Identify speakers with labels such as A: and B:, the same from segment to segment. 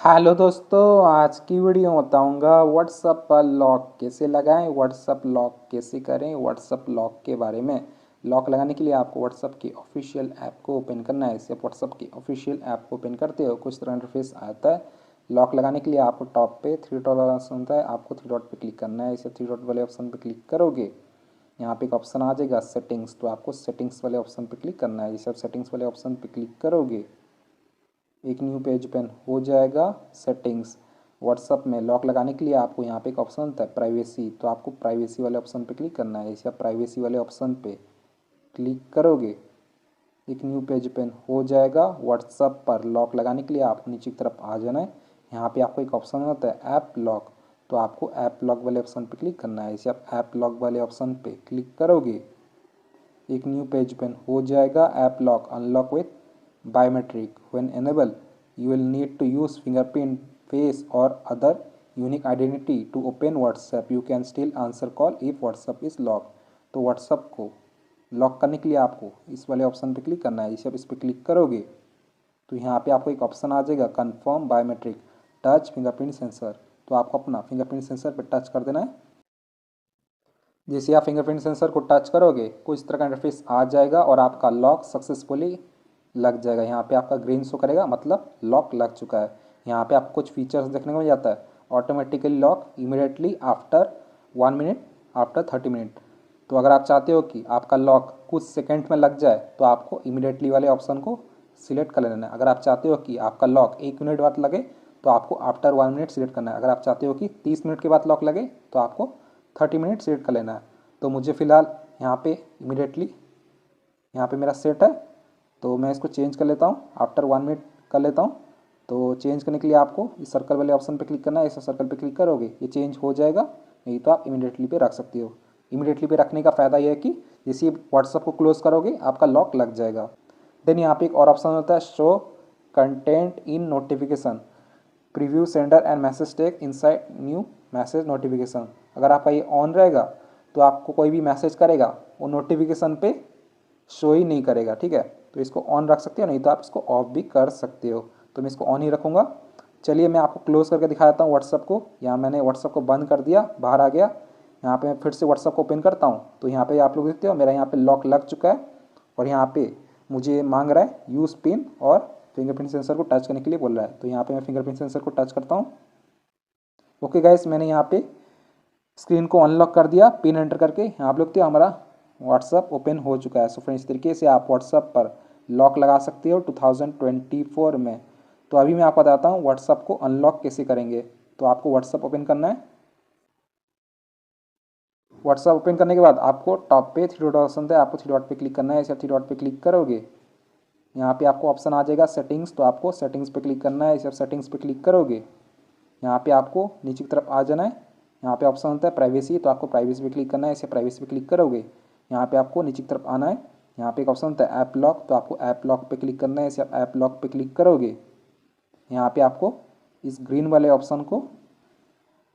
A: Hello दोस्तों, आज की वीडियो में बताऊंगा व्हाट्सएप पर लॉक कैसे लगाएं, व्हाट्सएप लॉक कैसे करें। व्हाट्सएप लॉक के बारे में लॉक लगाने के लिए आपको व्हाट्सएप की ऑफिशियल ऐप को ओपन करना है। इसे व्हाट्सएप की ऑफिशियल ऐप को ओपन करते हो कुछ तरह इंटरफेस आता है। लॉक लगाने के लिए आपको टॉप पे थ्री डॉट वाला ऑप्शन होता है, आपको थ्री डॉट पे क्लिक करना है। इसे थ्री डॉट वाले ऑप्शन पे क्लिक करोगे, यहाँ पे एक ऑप्शन आ जाएगा सेटिंग्स, तो आपको सेटिंग्स वाले ऑप्शन पे क्लिक करना है। जैसे आप सेटिंग्स वाले ऑप्शन पे क्लिक करोगे, एक न्यू पेज ओपन हो जाएगा। सेटिंग्स व्हाट्सअप में लॉक लगाने के लिए आपको यहाँ पे एक ऑप्शन होता है प्राइवेसी, तो आपको प्राइवेसी वाले ऑप्शन पे क्लिक करना है। इसे आप प्राइवेसी वाले ऑप्शन पे क्लिक करोगे, एक न्यू पेज ओपन हो जाएगा। व्हाट्सअप पर लॉक लगाने के लिए आपको नीचे की तरफ आ जाना है। यहाँ पे आपको एक ऑप्शन होता है ऐप लॉक, तो आपको ऐप लॉक वाले ऑप्शन पे क्लिक करना है। इसे आप ऐप लॉक वाले ऑप्शन पे क्लिक करोगे, एक न्यू पेज ओपन हो जाएगा। App lock unlock with biometric. When enable, you will need to use fingerprint, face or other unique identity to open WhatsApp. You can still answer call if WhatsApp is locked. तो WhatsApp को lock करने के लिए आपको इस वाले option पे click करना है। इसे आप इस पर क्लिक करोगे तो यहाँ पे आपको एक ऑप्शन आ जाएगा confirm biometric touch fingerprint sensor, तो आपको अपना फिंगरप्रिंट सेंसर पे टच कर देना है। जैसे आप फिंगरप्रिंट सेंसर को टच करोगे कुछ तरह का इंटरफेस आ जाएगा और आपका लॉक सक्सेसफुली लग जाएगा। यहाँ पे आपका ग्रीन शो करेगा, मतलब लॉक लग चुका है। यहाँ पे आपको कुछ फीचर्स देखने को मिल जाता है, automatically lock immediately after 1 minute, after 30 minute. तो अगर आप चाहते हो कि आपका लॉक कुछ सेकंड में लग जाए तो आपको इमीडिएटली वाले ऑप्शन को सिलेक्ट कर लेना है। अगर आप चाहते हो कि आपका लॉक 1 मिनट बाद लगे तो आपको आफ्टर 1 मिनट सिलेक्ट करना है। अगर आप चाहते हो कि 30 मिनट के बाद लॉक लगे तो आपको 30 मिनट सिलेक्ट कर लेना है। तो मुझे फ़िलहाल यहाँ पे इमीडिएटली यहाँ पे मेरा सेट है, तो मैं इसको चेंज कर लेता हूँ, आफ्टर 1 मिनट कर लेता हूँ। तो चेंज करने के लिए आपको इस सर्कल वाले ऑप्शन पे क्लिक करना है। इस सर्कल पे क्लिक करोगे ये चेंज हो जाएगा, नहीं तो आप इमीडिएटली पे रख सकते हो। इमीडिएटली पे रखने का फ़ायदा यह है कि जैसे व्हाट्सअप को क्लोज करोगे आपका लॉक लग जाएगा। देन यहाँ पे एक और ऑप्शन होता है show content in notification, preview sender and message text inside new message notification. अगर आपका ये ऑन रहेगा तो आपको कोई भी मैसेज करेगा वो नोटिफिकेशन पे शो ही नहीं करेगा, ठीक है। तो इसको ऑन रख सकते हो, नहीं तो आप इसको ऑफ भी कर सकते हो। तो मैं इसको ऑन ही रखूँगा। चलिए मैं आपको क्लोज करके दिखा देता हूँ व्हाट्सअप को। यहाँ मैंने व्हाट्सअप को बंद कर दिया, बाहर आ गया। यहाँ पे मैं फिर से व्हाट्सअप को ओपन करता हूँ तो यहाँ पे आप लोग देखते हो मेरा यहाँ पे लॉक लग चुका है और यहाँ पे मुझे मांग रहा है यूज़ पिन और फिंगरप्रिंट सेंसर को टच करने के लिए बोल रहा है। तो यहाँ पे मैं फिंगरप्रिंट सेंसर को टच करता हूँ। ओके गाइस, मैंने यहाँ पे स्क्रीन को अनलॉक कर दिया पिन एंटर करके। आप लोग देखते हो हमारा व्हाट्सअप ओपन हो चुका है। सो फ्रेंड्स, इस तरीके से आप व्हाट्सअप पर लॉक लगा सकते हो 2024 में। तो अभी मैं आपको बताता हूँ व्हाट्सअप को अनलॉक कैसे करेंगे। तो आपको व्हाट्सअप ओपन करना है। व्हाट्सअप ओपन करने के बाद आपको टॉप पे थ्री डॉट ऑप्शन है, आपको थ्री डॉट पे क्लिक करना है। इसे थ्री डॉट पे क्लिक करोगे, यहाँ पे आपको ऑप्शन आ जाएगा सेटिंग्स, तो आपको सेटिंग्स पे क्लिक करना है। इसे आप सेटिंग्स पे क्लिक करोगे, यहाँ पे आपको नीचे की तरफ आ जाना है। यहाँ पे ऑप्शन होता है प्राइवेसी, तो आपको प्राइवेसी पे क्लिक करना है। इसे प्राइवेसी पे क्लिक करोगे, यहाँ पे आपको नीचे की तरफ आना है। यहाँ पे एक ऑप्शन होता है ऐप लॉक, तो आपको ऐप लॉक पे क्लिक करना है। इसे आप ऐप लॉक पे क्लिक करोगे, यहाँ पे आपको इस ग्रीन वाले ऑप्शन को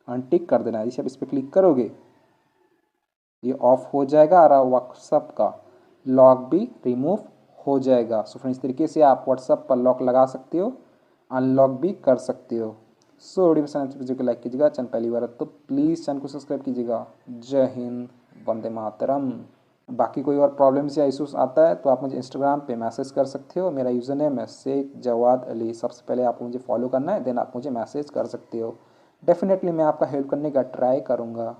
A: अनटिक कर देना है। इसे आप इस पर क्लिक करोगे, ये ऑफ हो जाएगा और व्हाट्सअप का लॉक भी रिमूव हो जाएगा। सो फ्रेंड्स, इस तरीके से आप व्हाट्सअप पर लॉक लगा सकते हो, अनलॉक भी कर सकते हो। सो वीडियो पसंद वीडियो को लाइक कीजिएगा, चैनल पहली बार तो प्लीज़ चैनल को सब्सक्राइब कीजिएगा। जय हिंद, वंदे मातरम। बाकी कोई और प्रॉब्लम्स या इशूज़ आता है तो आप मुझे इंस्टाग्राम पे मैसेज कर सकते हो। मेरा यूज़र नेम है शेख जवाद अली। सबसे पहले आपको मुझे फॉलो करना है, देन आप मुझे मैसेज कर सकते हो। डेफिनेटली मैं आपका हेल्प करने का ट्राई करूँगा।